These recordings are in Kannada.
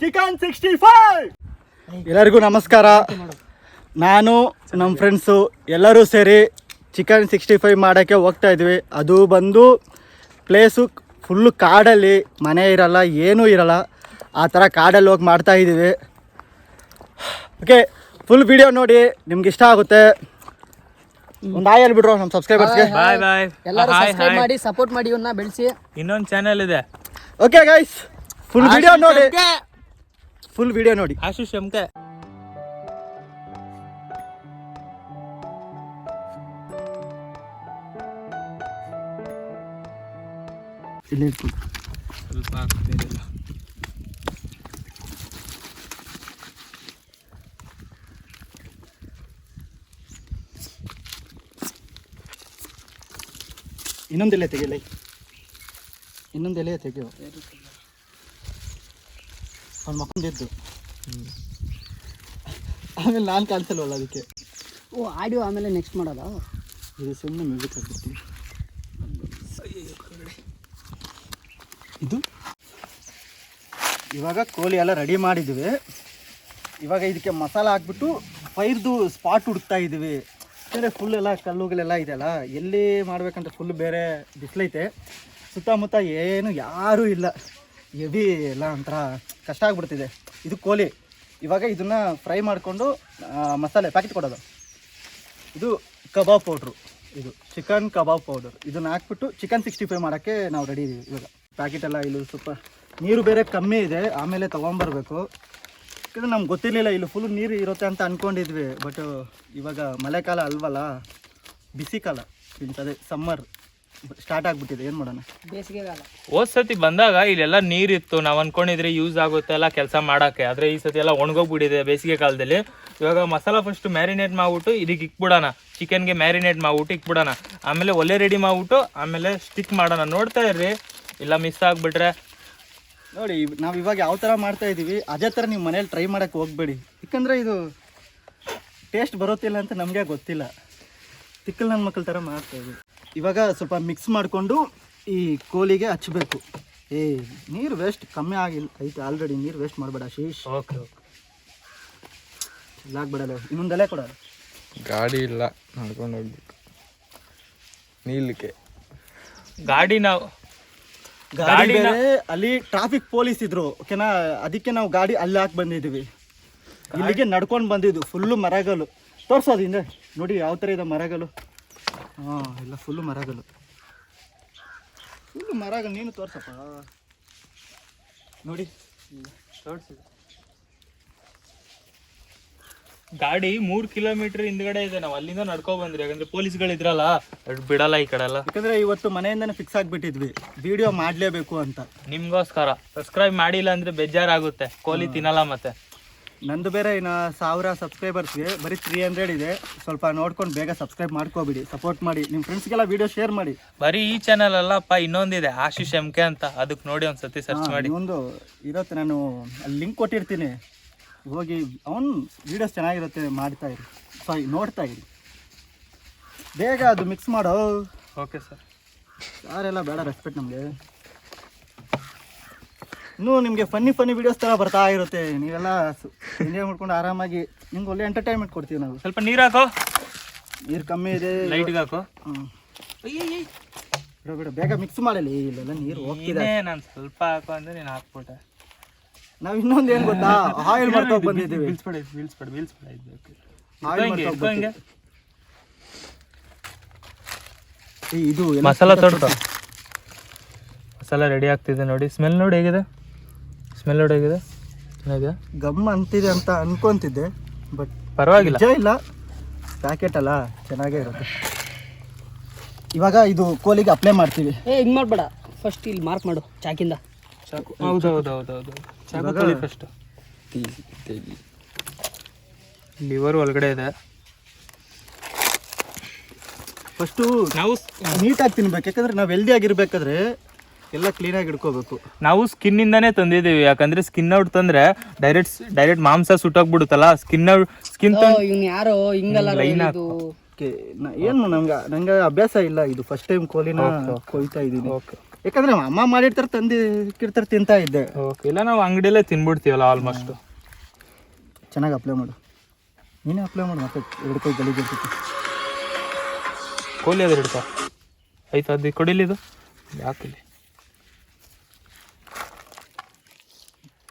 ಚಿಕನ್ 65 ಎಲ್ಲರಿಗೂ ನಮಸ್ಕಾರ. ನಾನು ನಮ್ಮ ಫ್ರೆಂಡ್ಸು ಎಲ್ಲರೂ ಸೇರಿ ಚಿಕನ್ 65 ಮಾಡೋಕ್ಕೆ ಹೋಗ್ತಾ ಇದ್ವಿ. ಅದು ಬಂದು ಪ್ಲೇಸು ಫುಲ್ಲು ಕಾಡಲ್ಲಿ, ಮನೆ ಇರಲ್ಲ, ಏನೂ ಇರಲ್ಲ, ಆ ಥರ ಕಾಡಲ್ಲಿ ಹೋಗಿ ಮಾಡ್ತಾಯಿದ್ದೀವಿ. ಓಕೆ, ಫುಲ್ ವಿಡಿಯೋ ನೋಡಿ, ನಿಮ್ಗೆ ಇಷ್ಟ ಆಗುತ್ತೆ. ಒಂದು ಹಾಯ್ ಹೇಳ್ಬಿಟ್ರು ನಮ್ಮ ಸಬ್ಸ್ಕ್ರೈಬರ್ಸ್ಗೆ. ಬಾಯ್ ಬಾಯ್. ಎಲ್ಲರೂ ಸಬ್ಸ್ಕ್ರೈಬ್ ಮಾಡಿ ಸಪೋರ್ಟ್ ಮಾಡಿ, ಇವನ್ನ ಬೆಳೆಸಿ. ಇನ್ನೊಂದು ಚಾನೆಲ್ ಇದೆ. ಓಕೆ ಗೈಸ್, ಫುಲ್ ವಿಡಿಯೋ ನೋಡಿ, ಫುಲ್ ವಿಡಿಯೋ ನೋಡಿ. ಆಶೀಶ್ ಎಂಕೆ ಇಲ್ಲಿ ಸ್ವಲ್ಪ ಆಗ್ತಿರಲಿಲ್ಲ. ಇನ್ನೊಂದು ಎಲೆ ತೆಗಿಯಲ್ಲ, ಇನ್ನೊಂದು ಎಲೆ ತೆಗಿಯೋ. ಅವ್ನು ಮಕ್ಕೊಂದಿದ್ದು ಆಮೇಲೆ ನಾನು ಕಾಣಿಸಲ್ವಲ್ಲ ಅದಕ್ಕೆ. ಓ, ಆಡಿಯೋ ಆಮೇಲೆ ನೆಕ್ಸ್ಟ್ ಮಾಡೋದಾ? ಇದು ಸುಮ್ಮನೆ ಮ್ಯೂಸಿಕ್ ಆಗ್ಬಿಟ್ಟು. ಇದು ಇವಾಗ ಕೋಳಿ ಎಲ್ಲ ರೆಡಿ ಮಾಡಿದ್ವಿ. ಇವಾಗ ಇದಕ್ಕೆ ಮಸಾಲ ಹಾಕ್ಬಿಟ್ಟು ಫೈರ್ದು ಸ್ಪಾಟ್ ಹುಡುಕ್ತಾ ಇದ್ದೀವಿ. ಯಾಕಂದರೆ ಫುಲ್ ಎಲ್ಲ ಕಲ್ಲುಗಳೆಲ್ಲ ಇದೆಯಲ್ಲ, ಎಲ್ಲಿ ಮಾಡ್ಬೇಕಂತ ಫುಲ್ ಬೇರೆ ಬಿಸಿಲೈತೆ, ಸುತ್ತಮುತ್ತ ಏನು ಯಾರೂ ಇಲ್ಲ, ಹೆವಿ ಎಲ್ಲ ಒಂಥರ ಕಷ್ಟ ಆಗ್ಬಿಡ್ತಿದೆ. ಇದು ಕೋಳಿ. ಇವಾಗ ಇದನ್ನು ಫ್ರೈ ಮಾಡಿಕೊಂಡು ಮಸಾಲೆ ಪ್ಯಾಕೆಟ್ ಕೊಡೋದು. ಇದು ಕಬಾಬ್ ಪೌಡ್ರು, ಇದು ಚಿಕನ್ ಕಬಾಬ್ ಪೌಡರ್. ಇದನ್ನು ಹಾಕ್ಬಿಟ್ಟು ಚಿಕನ್ 65 ಮಾಡೋಕ್ಕೆ ನಾವು ರೆಡಿ ಇದ್ದೀವಿ. ಇವಾಗ ಪ್ಯಾಕೆಟ್ ಎಲ್ಲ ಇಲ್ಲಿ ಸ್ವಲ್ಪ ನೀರು ಬೇರೆ ಕಮ್ಮಿ ಇದೆ, ಆಮೇಲೆ ತೊಗೊಂಬರ್ಬೇಕು. ಯಾಕಂದರೆ ನಮ್ಗೆ ಗೊತ್ತಿರಲಿಲ್ಲ ಇಲ್ಲಿ ಫುಲ್ ನೀರು ಇರುತ್ತೆ ಅಂತ ಅಂದ್ಕೊಂಡಿದ್ವಿ. ಬಟ್ ಇವಾಗ ಮಳೆಕಾಲ ಅಲ್ವಲ್ಲ, ಬಿಸಿ ಕಾಲ, ಅದೇ ಸಮ್ಮರ್ ಸ್ಟಾರ್ಟ್ ಆಗ್ಬಿಟ್ಟಿದೆ. ಏನು ಮಾಡೋಣ, ಬೇಸಿಗೆಗಾಲ. ಹೋದ್ ಸತಿ ಬಂದಾಗ ಇಲ್ಲೆಲ್ಲ ನೀರಿತ್ತು, ನಾವು ಅನ್ಕೊಂಡಿದ್ರೆ ಯೂಸ್ ಆಗುತ್ತೆ ಎಲ್ಲ ಕೆಲಸ ಮಾಡೋಕ್ಕೆ. ಆದರೆ ಈ ಸತಿ ಎಲ್ಲ ಒಣಗೋಗ್ಬಿಟ್ಟಿದೆ ಬೇಸಿಗೆ ಕಾಲದಲ್ಲಿ. ಇವಾಗ ಮಸಾಲ ಫಸ್ಟ್ ಮ್ಯಾರಿನೇಟ್ ಮಾಡ್ಬಿಟ್ಟು ಇದಕ್ಕೆ ಇಕ್ಬಿಡೋಣ, ಚಿಕನ್ಗೆ ಮ್ಯಾರಿನೇಟ್ ಮಾಡ್ಬಿಟ್ಟು ಇಕ್ಬಿಡೋಣ. ಆಮೇಲೆ ಒಲೆ ರೆಡಿ ಮಾಡ್ಬಿಟ್ಟು ಆಮೇಲೆ ಸ್ಟಿಕ್ ಮಾಡೋಣ. ನೋಡ್ತಾ ಇರ್ರಿ, ಇಲ್ಲ ಮಿಸ್ ಆಗಿಬಿಟ್ರೆ. ನೋಡಿ, ನಾವು ಇವಾಗ ಯಾವ ಥರ ಮಾಡ್ತಾ ಇದ್ದೀವಿ ಅದೇ ಥರ ನೀವು ಮನೇಲಿ ಟ್ರೈ ಮಾಡೋಕ್ಕೆ ಹೋಗಬೇಡಿ. ಯಾಕಂದರೆ ಇದು ಟೇಸ್ಟ್ ಬರೋತ್ತಿಲ್ಲ ಅಂತ ನಮಗೆ ಗೊತ್ತಿಲ್ಲ. ತಿಕ್ಕಲ್ ನನ್ನ ಮಕ್ಕಳ ಥರ ಮಾಡ್ತಾಯಿದ್ವಿ. ಇವಾಗ ಸ್ವಲ್ಪ ಮಿಕ್ಸ್ ಮಾಡಿಕೊಂಡು ಈ ಕೋಲಿಗೆ ಹಚ್ಚಬೇಕು. ನೀರು ವೇಸ್ಟ್ ಕಮ್ಮಿ ಆಗಿಲ್ಲ, ಐತೆ ಆಲ್ರೆಡಿ. ನೀರು ವೇಸ್ಟ್ ಮಾಡಬೇಡ ಶೀಶ್. ಓಕೆ ಓಕೆ, ಇಲ್ಲ ಆಗ್ಬಿಡಲ್ಲ. ಇನ್ನೊಂದು ಎಲೆ ಕೊಡೋದು. ಗಾಡಿ ಇಲ್ಲ, ನಡ್ಕೊಂಡು ಹೋಗ್ಬೇಕು ನೀಲಿಕ್ಕೆ. ಗಾಡಿ ಬೇರೆ ಅಲ್ಲಿ ಟ್ರಾಫಿಕ್ ಪೊಲೀಸ್ ಇದ್ರು, ಓಕೆನಾ? ಅದಕ್ಕೆ ನಾವು ಗಾಡಿ ಅಲ್ಲಿ ಹಾಕಿ ಬಂದಿದ್ದೀವಿ. ಇಲ್ಲಿಗೆ ನಡ್ಕೊಂಡು ಬಂದಿದ್ದು. ಫುಲ್ಲು ಮರಗಳು ತೋರಿಸೋದು ಹಿಂದೆ ನೋಡಿ ಯಾವ ಥರ ಇದೆ ಮರಗಳು. ಹಾಂ, ಇಲ್ಲ ಫುಲ್ಲು ಮರಗಳು, ಫುಲ್ಲು ಮರಗಳು. ನೀನು ತೋರ್ಸಪ್ಪ ನೋಡಿ. ಗಾಡಿ 3 ಕಿಲೋಮೀಟರ್ ಹಿಂದ್ಗಡೆ ಇದೆ. ನಾವು ಅಲ್ಲಿಂದ ನಡ್ಕೊ ಬಂದ್ರಿ, ಯಾಕಂದ್ರೆ ಪೊಲೀಸ್ಗಳು ಇದ್ರಲ್ಲ, ಬಿಡಲ್ಲ ಈ ಕಡೆ ಎಲ್ಲ. ಯಾಕಂದ್ರೆ ಇವತ್ತು ಮನೆಯಿಂದನೇ ಫಿಕ್ಸ್ ಆಗಿಬಿಟ್ಟಿದ್ವಿ, ವಿಡಿಯೋ ಮಾಡಲೇಬೇಕು ಅಂತ. ನಿಮ್ಗೋಸ್ಕರ ಸಬ್ಸ್ಕ್ರೈಬ್ ಮಾಡಿಲ್ಲ ಅಂದ್ರೆ ಬೇಜಾರಾಗುತ್ತೆ, ಕೋಳಿ ತಿನ್ನಲ್ಲ. ಮತ್ತೆ ನಂದು ಬೇರೆ ಇನ್ನು 1000 ಸಬ್ಸ್ಕ್ರೈಬರ್ಸ್ಗೆ ಬರೀ 300 ಇದೆ. ಸ್ವಲ್ಪ ನೋಡ್ಕೊಂಡು ಬೇಗ ಸಬ್ಸ್ಕ್ರೈಬ್ ಮಾಡ್ಕೋಬಿಡಿ, ಸಪೋರ್ಟ್ ಮಾಡಿ, ನಿಮ್ಮ ಫ್ರೆಂಡ್ಸ್ಗೆಲ್ಲ ವಿಡಿಯೋ ಶೇರ್ ಮಾಡಿ. ಬರೀ ಈ ಚಾನಲ್ ಅಲ್ಲಪ್ಪ, ಇನ್ನೊಂದಿದೆ ಆಶೀಶ್ ಎಂಕೆ ಅಂತ, ಅದಕ್ಕೆ ನೋಡಿ ಒಂದ್ಸತಿ ಸರ್ಚ್ ಮಾಡಿ. ಒಂದು ಇರುತ್ತೆ, ನಾನು ಅಲ್ಲಿ ಲಿಂಕ್ ಕೊಟ್ಟಿರ್ತೀನಿ, ಹೋಗಿ ಅವನು ವೀಡಿಯೋಸ್ ಚೆನ್ನಾಗಿರುತ್ತೆ, ಮಾಡ್ತಾ ಇರಿ, ಸಾರಿ ನೋಡ್ತಾ ಇರಿ. ಬೇಗ ಅದು ಮಿಕ್ಸ್ ಮಾಡೋ. Okay sir. ಯಾರೆಲ್ಲ ಬೇಡ, ರೆಸ್ಪೆಕ್ಟ್ ನಮಗೆ. ಇನ್ನೂ ನಿಮಗೆ ಫನ್ನಿ ವೀಡಿಯೋಸ್ ಥರ ಬರ್ತಾ ಇರುತ್ತೆ. ನೀವೆಲ್ಲ ಎಂಜಾಯ್ ಮಾಡ್ಕೊಂಡು ಆರಾಮಾಗಿ ನಿಮ್ಗೆ ಒಳ್ಳೆ ಎಂಟರ್ಟೈನ್ಮೆಂಟ್ ಕೊಡ್ತೀವಿ ನಾವು. ಸ್ವಲ್ಪ ನೀರು ಹಾಕೋ, ನೀರು ಕಮ್ಮಿ ಇದೆ, ಲೈಟ್ಗೆ ಹಾಕೋ. ಬಿಡ ಬೇಗ ಮಿಕ್ಸ್ ಮಾಡಲಿ, ಇಲ್ಲೆಲ್ಲ ನೀರು ಹೋಗ್ತಿದೆ. ನಾನು ಸ್ವಲ್ಪ ಹಾಕೋ ಅಂದ್ರೆ ನೀನು ಹಾಕ್ಬಿಟ್ಟೆ. ನಾವು ಇನ್ನೊಂದು ಏನು ಗೊತ್ತಾ, ಆಯಿಲ್ ಮಾಡ್ಕೊಂಡು ಬಂದಿದ್ದೀವಿ. ಇದು ಮಸಾಲ ತೊಡ್ಕೊ. ಮಸಾಲ ರೆಡಿ ಆಗ್ತಿದೆ ನೋಡಿ. ಸ್ಮೆಲ್ ನೋಡಿ ಹೇಗಿದೆ, ಸ್ಮೆಲ್ ನೋಡಿ ಹೇಗಿದೆ. ಚೆನ್ನಾಗಿದೆ, ಗಮ್ ಅಂತಿದೆ ಅಂತ ಅನ್ಕೊಂತಿದ್ದೆ, ಬಟ್ ಪರವಾಗಿಲ್ಲ. ನಿಜ ಇಲ್ಲ, ಪ್ಯಾಕೆಟ್ ಅಲ್ಲ, ಚೆನ್ನಾಗೇ ಇರುತ್ತೆ. ಇವಾಗ ಇದು ಕೋಲಿಗೆ ಅಪ್ಲೈ ಮಾಡ್ತೀವಿ. ಹಿಂಗೆ ಮಾಡಬೇಡ, ಫಸ್ಟ್ ಇಲ್ಲಿ ಮಾರ್ಕ್ ಮಾಡು ಚಾಕಿಂದ. ಹೌದೌದೌದೌದು, ಚಾಕು ತೊಳಿ ಫಸ್ಟ್. ಲಿವರ್ ಒಳಗಡೆ ಇದೆ. ಫಸ್ಟು ನಾವು ನೀಟಾಗಿ ತಿನ್ಬೇಕು, ಯಾಕಂದ್ರೆ ನಾವು ಹೆಲ್ದಿ ಆಗಿರ್ಬೇಕಾದ್ರೆ ಎಲ್ಲ ಕ್ಲೀನಾಗಿ ಇಟ್ಕೋಬೇಕು. ನಾವು ಸ್ಕಿನ್ ಇಂದಾನೇ ತಂದಿದ್ದೀವಿ, ಯಾಕಂದ್ರೆ ಸ್ಕಿನ್ ಔಟ್ ತಂದ್ರೆ ಡೈರೆಕ್ಟ್ ಮಾಂಸ ಸುಟ್ಟೋಗ್ಬಿಡುತ್ತಲ್ಲ. ಸ್ಕಿನ್ ಇವ್ನು ಯಾರೋ ಹಿಂಗಲ್ಲ ಏನು ನಂಗೆ ಅಭ್ಯಾಸ ಇಲ್ಲ, ಇದು ಫಸ್ಟ್ ಟೈಮ್ ಕೋಳಿನ ಕೊಯ್ತಾ ಇದ್ದೀನಿ. ಯಾಕಂದ್ರೆ ಅಮ್ಮ ಮಾಡಿರ್ತಾರೆ ತಂದಿರ್ತಾರೆ ತಿಂತಾ ಇದ್ದೆ. ಓಕೆ, ಇಲ್ಲ ನಾವು ಅಂಗಡಿಯಲ್ಲೇ ತಿನ್ಬಿಡ್ತೀವಲ್ಲ ಆಲ್ಮೋಸ್ಟ್. ಚೆನ್ನಾಗಿ ಅಪ್ಲೈ ಮಾಡು, ನೀನೇ ಅಪ್ಲೈ ಮಾಡು. ಮತ್ತೆ 2 ಕೈ ಗಲೀಜು ಇರ್ತೈತಿ. ಕೋಲಿ ಅದ್ರ ಹಿಡ್ಕ ಆಯ್ತು, ಅದು ಕೊಡಿಲಿ ಇದು ಯಾಕಿಲ್ಲಿ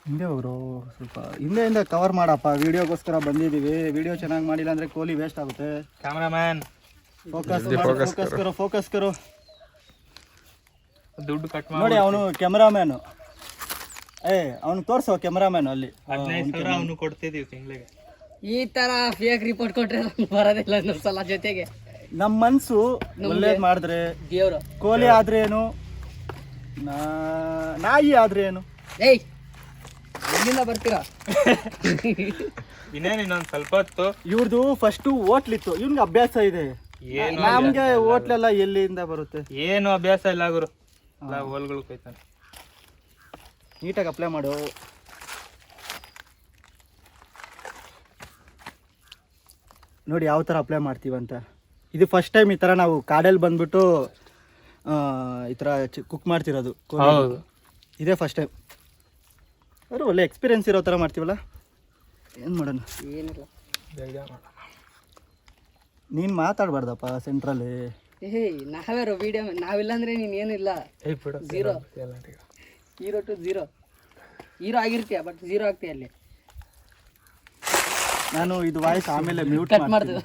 ಹಿಂದೆ ಅವರು ಸ್ವಲ್ಪ ಹಿಂದೆಯಿಂದ ಕವರ್ ಮಾಡಪ್ಪ. ವಿಡಿಯೋಗೋಸ್ಕರ ಬಂದಿದ್ದೀವಿ. ವಿಡಿಯೋ ಚೆನ್ನಾಗಿ ಮಾಡಿಲ್ಲ ಅಂದರೆ ಕೋಲಿ ವೇಸ್ಟ್ ಆಗುತ್ತೆ. ಕ್ಯಾಮ್ರಾಮ್ಯಾನ್ ಫೋಕಸ್ ಕರೋ. ದುಡ್ಡು ಕಟ್ ನೋಡಿ ಅವನು ಕ್ಯಾಮ್ರಾಮ್ಯಾನು. ಅವನು ತೋರಿಸೋ ಕ್ಯಾಮ್ರಾಮ್ಯಾನು ಅಲ್ಲಿ. 15,000 ಅವನು ಕೊಡ್ತಿದ್ದೀವಿ ತಿಂಗಳಿಗೆ. ಈ ತರ ಫೇಕ್ ರಿಪೋರ್ಟ್ ಕೊಟ್ರೆ ನಮ್ಗೆ ಬರೋದಿಲ್ಲ ಇನ್ನೊಂದು ಸಲ ಜೊತೆಗೆ. ನಮ್ಮ ಮನಸ್ಸು ಒಳ್ಳೇದು ಮಾಡಿದ್ರೆ ದೇವ್ರು. ಕೋಲಿ ಆದ್ರೆ ಏನು, ನಾಯಿ ಆದ್ರೆ ಏನು? ಏಯ್ ಎಲ್ಲಿಂದ ಬರ್ತೀರಾ? ಇನ್ನೇನು ಇನ್ನೊಂದು ಸ್ವಲ್ಪ ಹೊತ್ತು. ಇವ್ರದ್ದು ಫಸ್ಟು ಹೋಟ್ಲಿತ್ತು, ಇವ್ನಿಗೆ ಅಭ್ಯಾಸ ಇದೆ. ನಮ್ಗೆ ಹೋಟ್ಲೆಲ್ಲ ಎಲ್ಲಿಂದ ಬರುತ್ತೆ? ಏನು ಅಭ್ಯಾಸ ಇಲ್ಲ ಗುರು, ಎಲ್ಲ ಹೋಲ್ಗಳು ಕೊಯ್ತಾನೆ. ನೀಟಾಗಿ ಅಪ್ಲೈ ಮಾಡು. ನೋಡಿ ಯಾವ ಥರ ಅಪ್ಲೈ ಮಾಡ್ತೀವಂತ. ಇದು ಫಸ್ಟ್ ಟೈಮ್ ಈ ಥರ ನಾವು ಕಾಡಲ್ಲಿ ಬಂದ್ಬಿಟ್ಟು ಈ ಥರ ಕುಕ್ ಮಾಡ್ತಿರೋದು. ಹೌದು, ಇದೇ ಫಸ್ಟ್ ಟೈಮ್. ಅವರು ಒಳ್ಳೆ ಎಕ್ಸ್ಪೀರಿಯನ್ಸ್ ಇರೋ ಥರ ಮಾಡ್ತೀವಲ್ಲ, ಏನು ಮಾಡೋಣ? ಏನಿಲ್ಲ, ನೀನು ಮಾತಾಡಬಾರ್ದಪ್ಪ ಸೆಂಟ್ರಲ್ಲಿ. ನಾವ್ಯಾರು ವಿಡಿಯೋ, ನಾವಿಲ್ಲ ಅಂದ್ರೆ ನೀನು ಏನಿಲ್ಲ. Zero, 0 to 0. ಹೀರೋ ಆಗಿರ್ತೀಯ ಬಟ್ 0 ಆಗ್ತೀಯ ಅಲ್ಲಿ. ನಾನು ಇದು ವಾಯ್ಸ್ ಆಮೇಲೆ ಮ್ಯೂಟ್ ಕಟ್ ಮಾಡ್ತೀವಿ.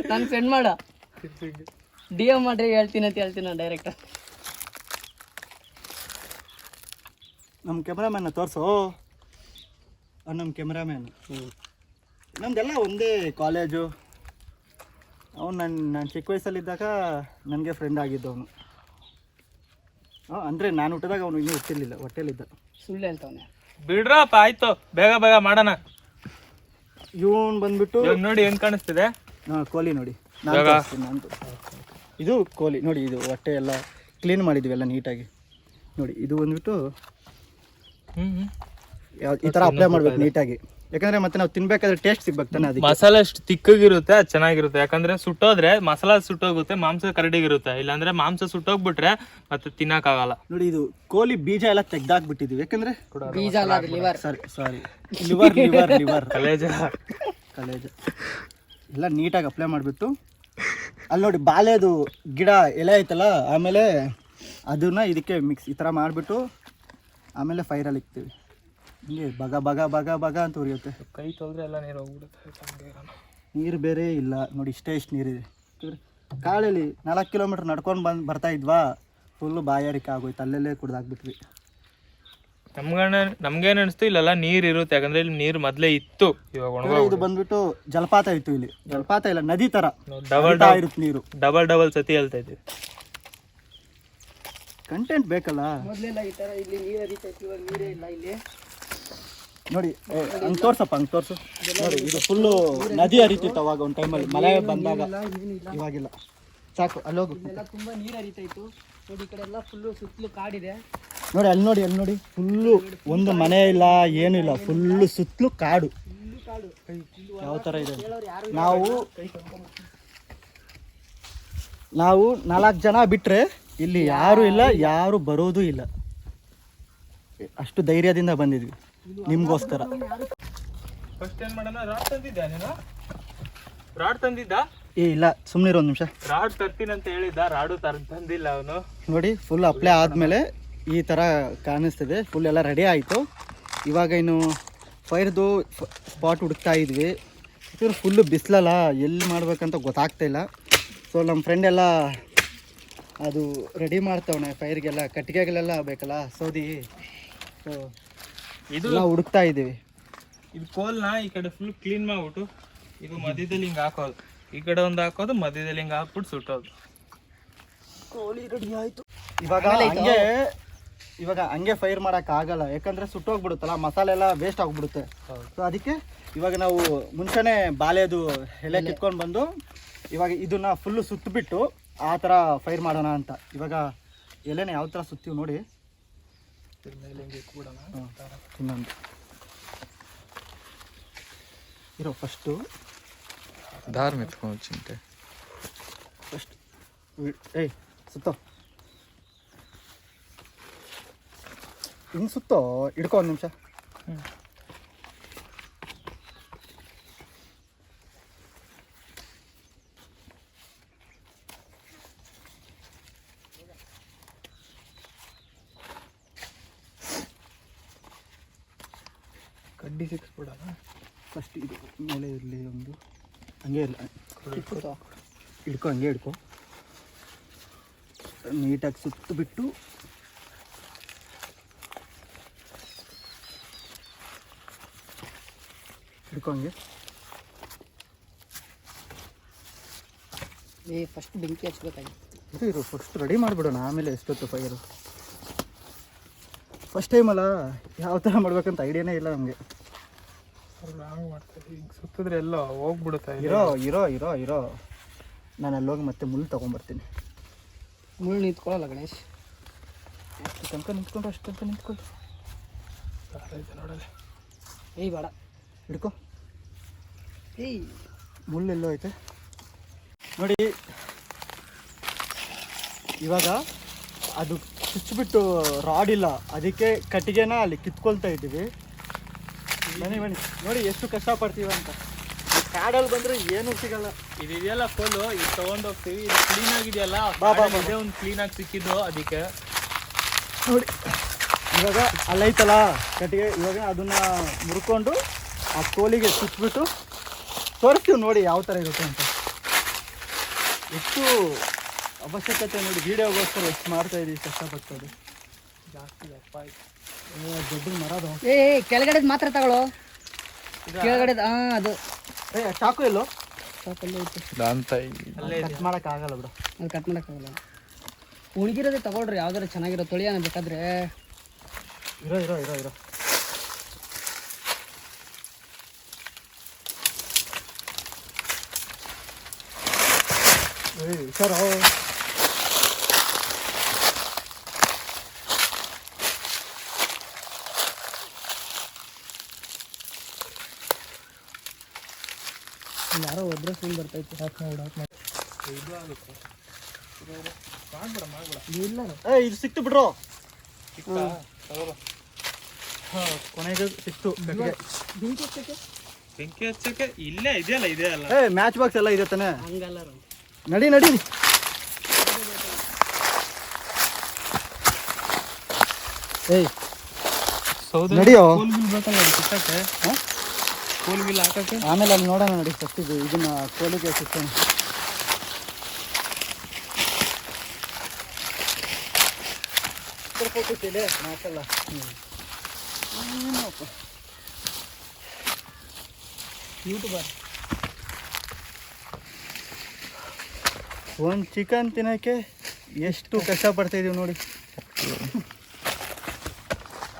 ನಾನು ಸೆಂಡ್ ಮಾಡ DM ಮಾಡ್ರಿ ಹೇಳ್ತೀನಿ ಅಂತ ಹೇಳ್ತೀನಿ ನಾನು ಡೈರೆಕ್ಟ್. ನಮ್ಮ ಕ್ಯಾಮ್ರಾಮ್ಯಾನ ತೋರಿಸು. ನಮ್ಮ ಕ್ಯಾಮ್ರಾಮ್ಯಾನ್ ನಮ್ದೆಲ್ಲ ಒಂದೇ ಕಾಲೇಜು. ಅವನು ನಾನು ಚಿಕ್ಕ ವಯಸ್ಸಲ್ಲಿದ್ದಾಗ ನನಗೆ ಫ್ರೆಂಡ್ ಆಗಿದ್ದು ಅವನು. ಅಂದರೆ ನಾನು ಹುಟ್ಟಿದಾಗ ಅವನು ಇನ್ನೂ ಹುಟ್ಟಿರಲಿಲ್ಲ, ಹೊಟ್ಟೆಲಿದ್ದ. ಸುಳ್ಳು ಹೇಳ್ತಾವನೆ. ಬಿಡ್ರಪ್ಪ, ಆಯ್ತು ಬೇಗ ಬೇಗ ಮಾಡೋಣ. ಇವನು ಬಂದ್ಬಿಟ್ಟು ನೋಡಿ ಹೆಂಗ್ ಕಾಣಿಸ್ತಿದೆ ಕೋಲಿ ನೋಡಿ. ನಾನು ಇದು ಕೋಲಿ ನೋಡಿ. ಇದು ಹೊಟ್ಟೆ ಎಲ್ಲ ಕ್ಲೀನ್ ಮಾಡಿದ್ವಿ ಎಲ್ಲ ನೀಟಾಗಿ. ನೋಡಿ ಇದು ಬಂದ್ಬಿಟ್ಟು ಈ ಥರ ಅಪ್ಲೈ ಮಾಡ್ಬೇಕು ನೀಟಾಗಿ. ಯಾಕಂದ್ರೆ ಮತ್ತೆ ನಾವು ತಿನ್ಬೇಕಾದ್ರೆ ಟೇಸ್ಟ್ ಸಿಗ್ಬೇಕು ತಾನೆ. ಅದಕ್ಕೆ ಮಸಾಲೆ ಎಷ್ಟು ತಿಕ್ಕಗಿರುತ್ತೆ ಅದು ಚೆನ್ನಾಗಿರುತ್ತೆ. ಯಾಕಂದ್ರೆ ಸುಟ್ಟೋದ್ರೆ ಮಸಾಲ ಸುಟ್ಟೋಗುತ್ತೆ, ಮಾಂಸ ಕರಡಿಗಿರುತ್ತೆ. ಇಲ್ಲಾಂದ್ರೆ ಮಾಂಸ ಸುಟ್ಟೋಗ್ಬಿಟ್ರೆ ಮತ್ತೆ ತಿನ್ನಕ್ಕಾಗಲ್ಲ. ನೋಡಿ ಇದು ಕೋಲಿ ಬೀಜ ಎಲ್ಲ ತೆಗ್ದಾಕ್ಬಿಟ್ಟಿದ್ವಿ. ಯಾಕಂದ್ರೆ ಬೀಜ ಅಲ್ಲ, ಲಿವರ್. ಸಾರಿ ಲಿವರ್ ಕಲೇಜ ಎಲ್ಲ ನೀಟಾಗಿ ಅಪ್ಲೈ ಮಾಡಿಬಿಟ್ಟು ಅಲ್ಲಿ ನೋಡಿ ಬಾಳೆದು ಗಿಡ ಎಲೆ ಐತಲ್ಲ, ಆಮೇಲೆ ಅದನ್ನ ಇದಕ್ಕೆ ಮಿಕ್ಸ್ ಈ ಥರ ಮಾಡಿಬಿಟ್ಟು ಆಮೇಲೆ ಫೈರಲ್ಲಿ ಇಕ್ತೀವಿ. ಹಿಂಗೆ ಬಗ ಬಗ ಬಗ ಬಗ ಅಂತ ಉರಿಯುತ್ತೆ. ಕೈ ತೊಳೆದ್ರೆ ಎಲ್ಲ ನೀರು ಹೋಗ್ಬಿಡುತ್ತೆ. ನೀರು ಬೇರೆ ಇಲ್ಲ ನೋಡಿ, ಇಷ್ಟು ನೀರಿದೆ. ಕಾಡಲ್ಲಿ 4 ಕಿಲೋಮೀಟ್ರ್ ನಡ್ಕೊಂಡು ಬರ್ತಾ ಇದ್ವಾ, ಫುಲ್ಲು ಬಾಯಾರಿಕೆ ಆಗೋಯ್ತು. ಅಲ್ಲೆಲ್ಲೇ ಕುಡ್ದಾಕ್ಬಿಟ್ವಿ. ನಮ್ಗೇನು ಅನಿಸ್ತು ಇಲ್ಲೆಲ್ಲ ನೀರು ಇರುತ್ತೆ. ಯಾಕಂದ್ರೆ ಇಲ್ಲಿ ನೀರು ಮೊದಲೇ ಇತ್ತು, ಇವಾಗ ಇದು ಬಂದ್ಬಿಟ್ಟು ಜಲಪಾತ ಇತ್ತು. ಇಲ್ಲಿ ಜಲಪಾತ ಇಲ್ಲ, ನದಿ ಥರ ಇರುತ್ತೆ ನೀರು. ಡಬಲ್ ಸತಿ ಹೇಳ್ತಾ ಇದ್ದೀವಿ. ಕಂಟೆಂಟ್ ಬೇಕಲ್ಲ. ಮೊದಲೆಲ್ಲ ಈ ತರ ಇಲ್ಲಿ ನೀರು ಹರಿತೈತಿ, ಇವಾಗ ನೀರೇ ಇಲ್ಲ ಇಲ್ಲಿ. ನೋಡಿ ಹಂಗೆ ತೋರ್ಸಪ್ಪ, ಹಂಗೆ ತೋರಿಸು. ನೋಡಿ ಇದು ಫುಲ್ಲು ನದಿ ಹರಿತಿತ್ತು ಅವಾಗ ಒಂದು ಟೈಮಲ್ಲಿ, ಮಳೆ ಬಂದಾಗ. ಇವಾಗಿಲ್ಲ, ಸಾಕು. ಅಲ್ಲಿ ಹೋಗು. ಎಲ್ಲ ತುಂಬಾ ನೀರು ಹರಿತೈತು. ನೋಡಿ ಈ ಕಡೆ ಎಲ್ಲ ಫುಲ್ಲು ಸುತ್ತಲೂ ಕಾಡಿದೆ. ನೋಡಿ ಅಲ್ಲಿ ನೋಡಿ ಫುಲ್ಲು ಒಂದು ಮನೆ ಇಲ್ಲ, ಏನೂ ಇಲ್ಲ, ಫುಲ್ಲು ಸುತ್ತಲೂ ಕಾಡು. ಯಾವ ಥರ ಇದೆ. ನಾವು 4 ಜನ ಬಿಟ್ಟರೆ ಇಲ್ಲಿ ಯಾರೂ ಇಲ್ಲ, ಯಾರು ಬರೋದು ಇಲ್ಲ. ಅಷ್ಟು ಧೈರ್ಯದಿಂದ ಬಂದಿದ್ವಿ ನಿಮಗೋಸ್ಕರ. ಫಸ್ಟ್ ಏನು ಮಾಡೋಣ, ರಾಡ್ ತಂದಿದ್ದ. ಇಲ್ಲ ಸುಮ್ಮನೆ ಒಂದು ನಿಮಿಷ. ರಾಡ್ ತರ್ತೀನಿ ಅಂತ ಹೇಳಿದ್ದ, ರಾಡು ತಂದಿಲ್ಲ ಅವನು. ನೋಡಿ ಫುಲ್ ಅಪ್ಲೈ ಆದಮೇಲೆ ಈ ಥರ ಕಾಣಿಸ್ತಿದೆ. ಫುಲ್ ಎಲ್ಲ ರೆಡಿ ಆಯಿತು. ಇವಾಗ ಇನ್ನು ಫೈರ್ದು ಸ್ಪಾಟ್ ಹುಡುಕ್ತಾ ಇದ್ವಿ. ಇವರು ಫುಲ್ಲು ಬಿಸಿಲಲ್ಲ, ಎಲ್ಲಿ ಮಾಡ್ಬೇಕಂತ ಗೊತ್ತಾಗ್ತಾಯಿಲ್ಲ. ಸೊ ನಮ್ಮ ಫ್ರೆಂಡ್ ಎಲ್ಲ ಅದು ರೆಡಿ ಮಾಡ್ತವನೆ. ಫೈರ್ಗೆಲ್ಲ ಕಟ್ಟಿಗೆಗಳೆಲ್ಲ ಬೇಕಲ್ಲ, ಸೌದಿ. ಸೊ ಇದೆಲ್ಲ ಹುಡುಕ್ತಾ ಇದ್ದೀವಿ. ಇದು ಕೋಲ್ನ ಈ ಕಡೆ ಫುಲ್ ಕ್ಲೀನ್ ಮಾಡ್ಬಿಟ್ಟು ಇದು ಮಧ್ಯದಲ್ಲಿ ಹಿಂಗೆ ಹಾಕೋದು, ಈ ಕಡೆ ಒಂದು ಹಾಕೋದು, ಮಧ್ಯದಲ್ಲಿ ಹಿಂಗೆ ಹಾಕ್ಬಿಟ್ಟು ಸುಟ್ಟೋದು. ಕೋಳಿ ರೆಡಿ ಆಯಿತು. ಇವಾಗ ಹಂಗೆ ಫೈರ್ ಮಾಡೋಕ್ಕಾಗಲ್ಲ, ಯಾಕಂದರೆ ಸುಟ್ಟೋಗ್ಬಿಡುತ್ತಲ್ಲ, ಮಸಾಲೆ ಎಲ್ಲ ವೇಸ್ಟ್ ಆಗಿಬಿಡುತ್ತೆ. ಸೊ ಅದಕ್ಕೆ ಇವಾಗ ನಾವು ಮುಂಚೆನೇ ಬಾಳೆದು ಎಲೆ ಕಿತ್ಕೊಂಡು ಬಂದು ಇವಾಗ ಇದನ್ನು ಫುಲ್ಲು ಸುತ್ತಬಿಟ್ಟು ಆ ಥರ ಫೈರ್ ಮಾಡೋಣ ಅಂತ. ಇವಾಗ ಎಲೆನ ಯಾವ ಥರ ಸುತ್ತೀವಿ ನೋಡಿ. ಇನ್ನೊಂದು ಇರೋ ಫಸ್ಟು ದಾರ ಮೆತ್ಕೊಂಡು ಚಿಂತೆ ಫಸ್ಟ್ ಏಯ್ ಸುತ್ತೋ. ಹಿಂಗೆ ಸುತ್ತೋ ಹಿಡ್ಕೊ ಒಂದು ನಿಮಿಷ. ಕಡ್ಡಿ ಸಿಕ್ಸ್ಬಿಡಲ್ಲ. ಫಸ್ಟ್ ಇದು ಮೇಲೆ ಇರಲಿ ಒಂದು, ಹಂಗೆ ಇರಲಿ, ಹಿಡ್ಕೊ, ಹಂಗೆ ಹಿಡ್ಕೊ. ನೀಟಾಗಿ ಸುತ್ತು ಬಿಟ್ಟು ಹಿಡ್ಕೊ ಹಂಗೆ. ಫಸ್ಟ್ ಬೆಂಕಿ ಹಚ್ಬೇಕಾಗಿತ್ತು. ಇದು ಫಸ್ಟ್ ರೆಡಿ ಮಾಡಿಬಿಡೋಣ, ಆಮೇಲೆ ಎಷ್ಟೊತ್ತು ಫೈರು. ಫಸ್ಟ್ ಟೈಮಲ್ಲ ಯಾವ ಥರ ಮಾಡ್ಬೇಕಂತ ಐಡಿಯಾನೇ ಇಲ್ಲ ನಮಗೆ. ಮಾಡ್ತಾರೆ ಈಗ ಸುತ್ತಿದ್ರೆ ಎಲ್ಲ ಹೋಗ್ಬಿಡುತ್ತೆ. ಇರೋ ಇರೋ ಇರೋ ಇರೋ ನಾನು ಅಲ್ಲೋಗಿ ಮತ್ತೆ ಮುಳ್ಳು ತೊಗೊಂಬರ್ತೀನಿ. ಮುಳ್ಳು ನಿಂತ್ಕೊಳ್ಳಲ್ಲ ಗಣೇಶ್. ಅಷ್ಟು ತನಕ ನಿಂತ್ಕೊಂಡು ಅಷ್ಟು ತನಕ ನಿಂತ್ಕೊಳ್ಳಿ. ನೋಡಲ್ಲ ಏಯ್ ಬೇಡ, ಹಿಡ್ಕೊ. ಏಯ್ ಮುಳ್ಳೆಲ್ಲೋ ಐತೆ ನೋಡಿ. ಇವಾಗ ಅದು ಚುಚ್ಚಿಬಿಟ್ಟು ರಾಡ್ ಇಲ್ಲ, ಅದಕ್ಕೆ ಕಟ್ಟಿಗೆನ ಅಲ್ಲಿ ಕಿತ್ಕೊಳ್ತಾ ಇದ್ದೀವಿ. ಬನ್ನಿ ಬನ್ನಿ ನೋಡಿ ಎಷ್ಟು ಕಷ್ಟಪಡ್ತೀವಿ ಅಂತ. ಕಾಡಲ್ಲಿ ಬಂದರೆ ಏನೂ ಸಿಗಲ್ಲ. ಇದೆಯಲ್ಲ ಫೋಲು ಇದು ತೊಗೊಂಡೋಗ್ತೀವಿ. ಇದು ಕ್ಲೀನ್ ಆಗಿದೆಯಲ್ಲ, ಇದೇ ಒಂದು ಕ್ಲೀನಾಗಿ ಸಿಕ್ಕಿದ್ದು ಅದಕ್ಕೆ. ನೋಡಿ ಇವಾಗ ಅಲ್ಲೈತಲ್ಲ ಕಟ್ಟಿಗೆ, ಇವಾಗ ಅದನ್ನು ಮುರ್ಕೊಂಡು ಆ ಕೋಲಿಗೆ ಚುಚ್ಚಿಬಿಟ್ಟು ತೋರಿಸ್ತೀವಿ ನೋಡಿ ಯಾವ ಥರ ಇರುತ್ತೆ ಅಂತ. ಎಷ್ಟು ಅವಶ್ಯಕತೆ ನೋಡಿ, ವೀಡಿಯೋಗೋಸ್ಕರ ಎಷ್ಟು ಮಾಡ್ತಾ ಇದ್ದೀವಿ, ಕಷ್ಟಪಡ್ತದೆ. ಜಾಸ್ತಿ ದಪ್ಪ ಆಯ್ತು. ದೊಡ್ಡ ಮರದು. ಏ ಕೆಳಗಡೆ ಮಾತ್ರ ತಗೊಳ್ಳೋ, ಕೆಳಗಡೆ ಅದು ಚಾಕು ಎಲ್ಲೋ ಸಾಕಲ್ಲೇ ಐತೆ. ಕಟ್ ಮಾಡೋಕ್ಕಾಗಲ್ಲ ಬಿಡು, ಅದು ಕಟ್ ಮಾಡೋಕ್ಕಾಗಲ್ಲ. ಉಳ್ಗಿರೋದೇ ತಗೊಳ್ರಿ, ಯಾವ್ದಾರು ಚೆನ್ನಾಗಿರೋ ತೊಳಿಯೋಣ ಬೇಕಾದ್ರೆ. ಇರೋ ಇರೋ ಇರೋ ಇರೋ ಸರ್. ಯಾರೋ ಒದ್ರೆ ಫೋನ್ ಬರ್ತೈತೆ. ಇದು ಆಗುತ್ತೆ. ಇಲ್ಲ ಇದು ಸಿಕ್ತು ಬಿಡ್ರೋ. ತಗೋಬಾ. ಹಾಂ ಕೊನೆಗೆ ಸಿಕ್ತು ಕಟ್ಟಿಗೆ. ಬೆಂಕಿ ಹಚ್ಚಕ್ಕೆ ಬೆಂಕಿ ಹಚ್ಚಕ್ಕೆ ಇಲ್ಲೇ ಇದೆಯಲ್ಲ, ಇದೆ ಅಲ್ಲ. ಮ್ಯಾಚ್ ಬಾಕ್ಸ್ ಎಲ್ಲ ಇದೆ ತಾನೆ. ಹಂಗಲ್ಲ. ನಡಿ ನಡಿ. ಏಯ್ ನಡಿಯೋ. ಕೋಲ್ ಬಿಲ್ ಬೇಕಲ್ಲ ಅದು ಕಿತ್ತಕ್ಕೆ. ಕೋಲ್ ಬಿಲ್ ಹಾಕಕ್ಕೆ ಆಮೇಲೆ ಅಲ್ಲಿ ನೋಡೋಣ ನೋಡಿ. ಫಸ್ಟ್ ಇದನ್ನ ಕೋಲಿಗೆ ಸಿಕ್ಕೋಣ. ಮ್ಯಾಚಲ್ಲ ಯೂಟ್ಯೂಬರ್. ಒಂದು ಚಿಕನ್ ತಿನ್ನೋಕ್ಕೆ ಎಷ್ಟು ಕಷ್ಟಪಡ್ತಾಯಿದ್ದೀವಿ ನೋಡಿ.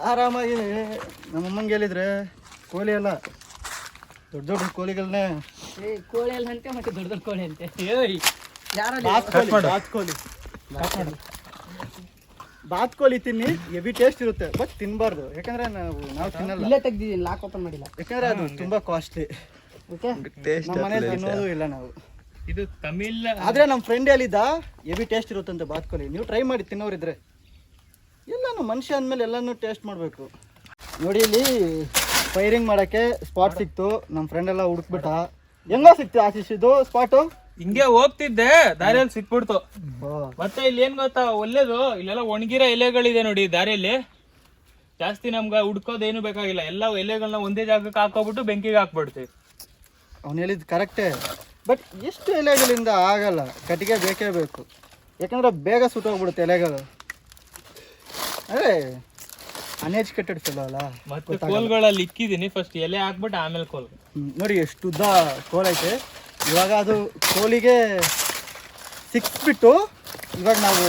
ಆರಾಮಾಗಿ ನಮ್ಮಮ್ಮಂಗೆ ಹೇಳಿದ್ರೆ ಕೋಳಿ ಎಲ್ಲ ದೊಡ್ಡ ದೊಡ್ಡ ಕೋಳಿಗಳನ್ನೇ. ಏ ಕೋಳಿ ಎಲ್ಲ ಅಂತೆ, ಮತ್ತೆ ದೊಡ್ಡ ದೊಡ್ಡ ಕೋಳಿ ಅಂತೆ. ಯಾರಲ್ಲಿ ಬಾತ್ಕೋಳಿ ತಿನ್ನಿ, ಹೆವಿ ಟೇಸ್ಟ್ ಇರುತ್ತೆ. ಬಟ್ ತಿನ್ನಬಾರ್ದು, ಯಾಕಂದ್ರೆ ನಾವು ತಿನ್ನಲ್ಲ. ಇಲ್ಲೇ ತೆಗ್ದಿದ್ದೀನಿ, ಲಾಕ್ ಓಪನ್ ಮಾಡಿಲ್ಲ. ಯಾಕಂದ್ರೆ ಅದು ತುಂಬಾ ಕಾಸ್ಟ್ಲಿ. ಓಕೆ, ನಮ್ಮ ಮನೇಲಿ ತಿನ್ನೋದು ಇಲ್ಲ ನಾವು. ಇದು ತಮಿಳ್. ಆದ್ರೆ ನಮ್ಮ ಫ್ರೆಂಡ್ ಹೇಳಿದ್ದ ಹೆವಿ ಟೇಸ್ಟ್ ಇರುತ್ತಂತೆ ಬಾತ್ಕೋಳಿ. ನೀವು ಟ್ರೈ ಮಾಡಿ ತಿನ್ನೋರಿದ್ರೆ. ಎಲ್ಲಾನು ಮನುಷ್ಯ ಅಂದಮೇಲೆ ಎಲ್ಲಾನು ಟೇಸ್ಟ್ ಮಾಡಬೇಕು ನೋಡಿ. ಇಲ್ಲಿ ಫೈರಿಂಗ್ ಮಾಡೋಕ್ಕೆ ಸ್ಪಾಟ್ ಸಿಕ್ತು. ನಮ್ಮ ಫ್ರೆಂಡ್ ಎಲ್ಲ ಹುಡುಕ್ಬಿಟ್ಟ. ಹೆಂಗೋ ಸಿಕ್ತು ಆಶೀಶ್ ಇದು ಸ್ಪಾಟು. ಹಿಂಗೆ ಹೋಗ್ತಿದ್ದೆ, ದಾರಿಯಲ್ಲಿ ಸಿಕ್ಬಿಡ್ತು. ಮತ್ತೆ ಇಲ್ಲಿ ಏನ್ ಗೊತ್ತಾ ಒಳ್ಳೇದು, ಇಲ್ಲೆಲ್ಲ ಒಣಗಿರೋ ಎಲೆಗಳಿದೆ ನೋಡಿ ದಾರಿಯಲ್ಲಿ. ಜಾಸ್ತಿ ನಮ್ಗೆ ಹುಡ್ಕೋದೇನು ಬೇಕಾಗಿಲ್ಲ, ಎಲ್ಲ ಎಲೆಗಳನ್ನ ಒಂದೇ ಜಾಗಕ್ಕೆ ಹಾಕೋಬಿಟ್ಟು ಬೆಂಕಿಗೆ ಹಾಕ್ಬಿಡ್ತೀವಿ. ಅವ್ನು ಹೇಳಿದ್ ಕರೆಕ್ಟೇ. ಬಟ್ ಎಷ್ಟು ಎಲೆಗಳಿಂದ ಆಗಲ್ಲ, ಕಟ್ಟಿಗೆ ಬೇಕೇ ಬೇಕು. ಯಾಕಂದ್ರೆ ಬೇಗ ಸುಟ್ಟೋಗ್ಬಿಡುತ್ತೆ ಎಲೆಗಳು. ಅದೇ ಅನ್ಎಜುಕೇಟೆಡ್ ಫೆಲೋ ಅಲ್ಲ. ಮತ್ತೆ ಕೋಲ್ಗಳಲ್ಲಿ ಇಕ್ಕಿದೀನಿ, ಫಸ್ಟ್ ಎಲೆ ಹಾಕ್ಬಿಟ್ಟು ಆಮೇಲೆ ಕೋಲ್. ನೋಡಿ ಎಷ್ಟು ಉದ್ದ ಕೋಲ್ ಐತೆ. ಇವಾಗ ಅದು ಕೋಲಿಗೆ ಸಿಕ್ಬಿಟ್ಟು ಇವಾಗ ನಾವು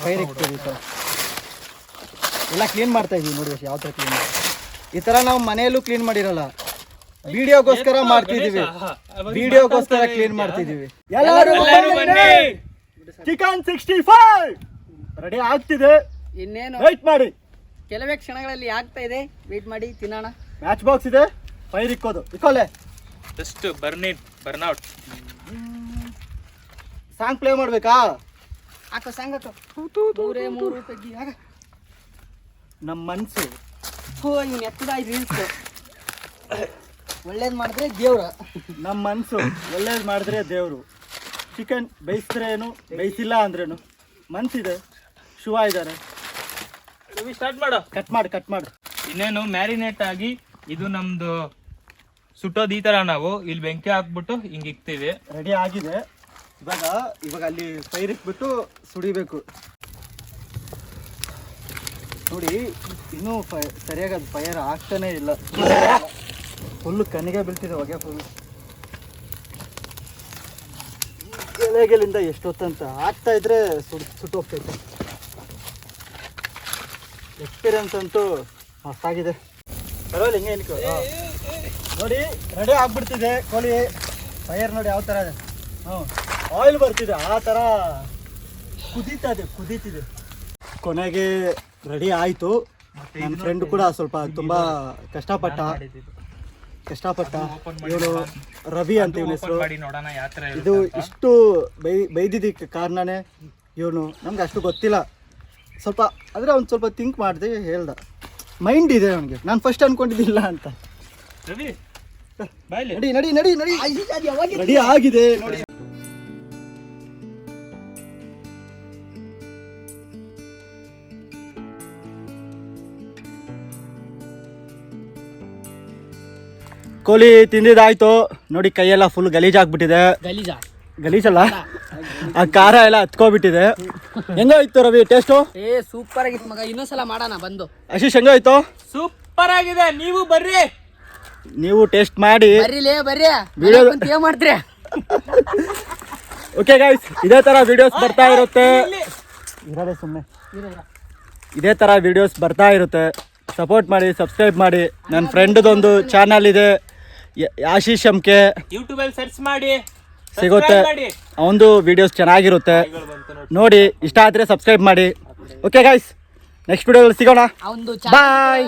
ಫೈರ್ ಇಕ್ತೀವಿ. ಸರ್ ಎಲ್ಲ ಕ್ಲೀನ್ ಮಾಡ್ತಾ ಇದೀವಿ ನೋಡಿ ಯಾವ ಥರ ಕ್ಲೀನ್ ಮಾಡಿ. ಈ ಥರ ನಾವು ಮನೆಯಲ್ಲೂ ಕ್ಲೀನ್ ಮಾಡಿರಲ್ಲ, ವಿಡಿಯೋಗೋಸ್ಕರ ಮಾಡ್ತಿದೀವಿ. ವಿಡಿಯೋಗೋಸ್ಕರ ಕ್ಲೀನ್ ಮಾಡ್ತಿದೀವಿ. ಎಲ್ಲರೂ ಚಿಕನ್ 65 ರೆಡಿ ಆಗ್ತಿದೆ. ಇನ್ನೇನು ವೆಯ್ಟ್ ಮಾಡಿ, ಕೆಲವೇ ಕ್ಷಣಗಳಲ್ಲಿ ಆಗ್ತಾ ಇದೆ. ವೇಟ್ ಮಾಡಿ ತಿನ್ನೋಣ. ಮ್ಯಾಚ್ ಬಾಕ್ಸ್ ಇದೆ, ಫೈರ್ ಇಕ್ಕೋದು. ಇಕ್ಕೋಲೆ ಜಸ್ಟ್ ಬರ್ನೌಟ್. ಸಾಂಗ್ ಪ್ಲೇ ಮಾಡ್ಬೇಕಾ? ಹಾಕೋ ಸಾಂಗ್ ಹಾಕೋ. 3 ಪೆಗ್ಗಿ ಆಗ. ನಮ್ಮ ಮನಸ್ಸು. ಇವ್ನು ಎತ್ತದಾಯ್ತು ರೀಲ್ಸ್. ಒಳ್ಳೇದು ಮಾಡಿದ್ರೆ ದೇವ್ರ. ನಮ್ಮ ಮನಸ್ಸು ಒಳ್ಳೇದು ಮಾಡಿದ್ರೆ ದೇವರು. ಚಿಕನ್ ಬೇಯಿಸಿದ್ರೇನು ಬೇಯಿಸಿಲ್ಲ ಅಂದ್ರೇನು ಮನಸ್ಸಿದೆ. ಶಿವ ಇದ್ದಾರೆ. ರವಿ ಸ್ಟಾರ್ಟ್ ಮಾಡು. ಕಟ್ ಮಾಡು. ಇನ್ನೇನು ಮ್ಯಾರಿನೇಟ್ ಆಗಿ ಇದು ನಮ್ದು ಸುಟ್ಟೋದು ಈ ತರ ನಾವು ಇಲ್ಲಿ ಬೆಂಕಿ ಹಾಕ್ಬಿಟ್ಟು ಹಿಂಗೆ ಇಕ್ತೀವಿ. ರೆಡಿ ಆಗಿದೆ. ಇವಾಗ ಅಲ್ಲಿ ಫೈರ್ ಇಟ್ಬಿಟ್ಟು ಸುಡಿಬೇಕು ನೋಡಿ. ಇನ್ನೂ ಸರಿಯಾಗಿ ಅದು ಫೈರ್ ಆಗ್ತಾನೆ ಇಲ್ಲ. ಫುಲ್ಲು ಕಣ್ಣಿಗೆ ಬೀಳ್ತಿದೆ ಹೊಗೆ. ಫುಲ್ ಎಲೆಗಳಿಂದ ಎಷ್ಟೊತ್ತಂತ ಆಗ್ತಾ ಇದ್ರೆ ಸುಟ್ಟೋಗ್ತೈತೆ. ಎಕ್ಸ್ಪೀರಿಯನ್ಸ್ ಅಂತೂ ಮಸ್ತಾಗಿದೆ. ಪರವಾಗಿಲ್ಲ, ಹಿಂಗೆ ಏನಿಕೋ ನೋಡಿ. ರೆಡಿ ಆಗ್ಬಿಡ್ತಿದೆ ಕೋಳಿ. ಫೈರ್ ನೋಡಿ ಯಾವ ಥರ ಇದೆ. ಆಯಿಲ್ ಬರ್ತಿದೆ ಆ ಥರ ಕುದೀತಿದೆ. ಕೊನೆಗೆ ರೆಡಿ ಆಯಿತು. ನನ್ನ ಫ್ರೆಂಡ್ ಕೂಡ ಸ್ವಲ್ಪ ತುಂಬ ಕಷ್ಟಪಟ್ಟ. ಇವನು ರವಿ ಅಂತ ಇವನ ಹೆಸರು. ಇದು ಇಷ್ಟು ಬೈದಿದ್ದಕ್ಕೆ ಕಾರಣನೇ ಇವನು. ನಮ್ಗೆ ಅಷ್ಟು ಗೊತ್ತಿಲ್ಲ ಸ್ವಲ್ಪ, ಆದರೆ ಅವ್ನು ಸ್ವಲ್ಪ ಥಿಂಕ್ ಮಾಡಿದೆ, ಹೇಳ್ದ. ಮೈಂಡ್ ಇದೆ ಅವನಿಗೆ. ನಾನು ಫಸ್ಟ್ ಅನ್ಕೊಂಡಿದ್ದಿಲ್ಲ ಅಂತ. ನಡಿ ರೆಡಿ ಆಗಿದೆ ನೋಡಿ. ಕೋಳಿ ತಿಂದಿದ್ದಾಯ್ತು ನೋಡಿ. ಕೈಯೆಲ್ಲ ಫುಲ್ ಗಲೀಜಾಗ್ಬಿಟ್ಟಿದೆ. ಗಲೀಜಲ್ಲ, ಆ ಖಾರ ಎಲ್ಲ ಹತ್ಕೋಬಿಟ್ಟಿದೆ. ಹೆಂಗಾಯ್ತು ರವಿ ಟೇಸ್ಟು? ಸೂಪರ್ ಆಗಿತ್ತು ಮಗ. ಇನ್ನೊಂದ್ಸಲ ಮಾಡೋಣ ಬಂದು. ಆಶೀಶ್ ಹೆಂಗಾಯ್ತು? ಸೂಪರ್ ಆಗಿದೆ. ನೀವು ಬರ್ರಿ, ನೀವು ಟೇಸ್ಟ್ ಮಾಡಿ ಬರ್ರಿ ವಿಡಿಯೋ ಮಾಡ್ತೀರಿ. ಓಕೆ ಗೈಸ್, ಇದೇ ತರ ವಿಡಿಯೋಸ್ ಬರ್ತಾ ಇರುತ್ತೆ. ಇದೇ ತರ ವಿಡಿಯೋಸ್ ಬರ್ತಾ ಇರುತ್ತೆ. ಸಪೋರ್ಟ್ ಮಾಡಿ, ಸಬ್ಸ್ಕ್ರೈಬ್ ಮಾಡಿ. ನನ್ನ ಫ್ರೆಂಡ್ದೊಂದು ಚಾನಲ್ ಇದೆ, ಆಶೀಶ್ ಎಂಕೆ. ಯೂಟ್ಯೂಬಲ್ಲಿ ಸರ್ಚ್ ಮಾಡಿ ಸಿಗುತ್ತೆ. ಅವನದು ವಿಡಿಯೋಸ್ ಚೆನ್ನಾಗಿರುತ್ತೆ ನೋಡಿ. ಇಷ್ಟ ಆದರೆ ಸಬ್ಸ್ಕ್ರೈಬ್ ಮಾಡಿ. ಓಕೆ ಗೈಸ್, ನೆಕ್ಸ್ಟ್ ವಿಡಿಯೋದಲ್ಲಿ ಸಿಗೋಣ. ಬಾಯ್.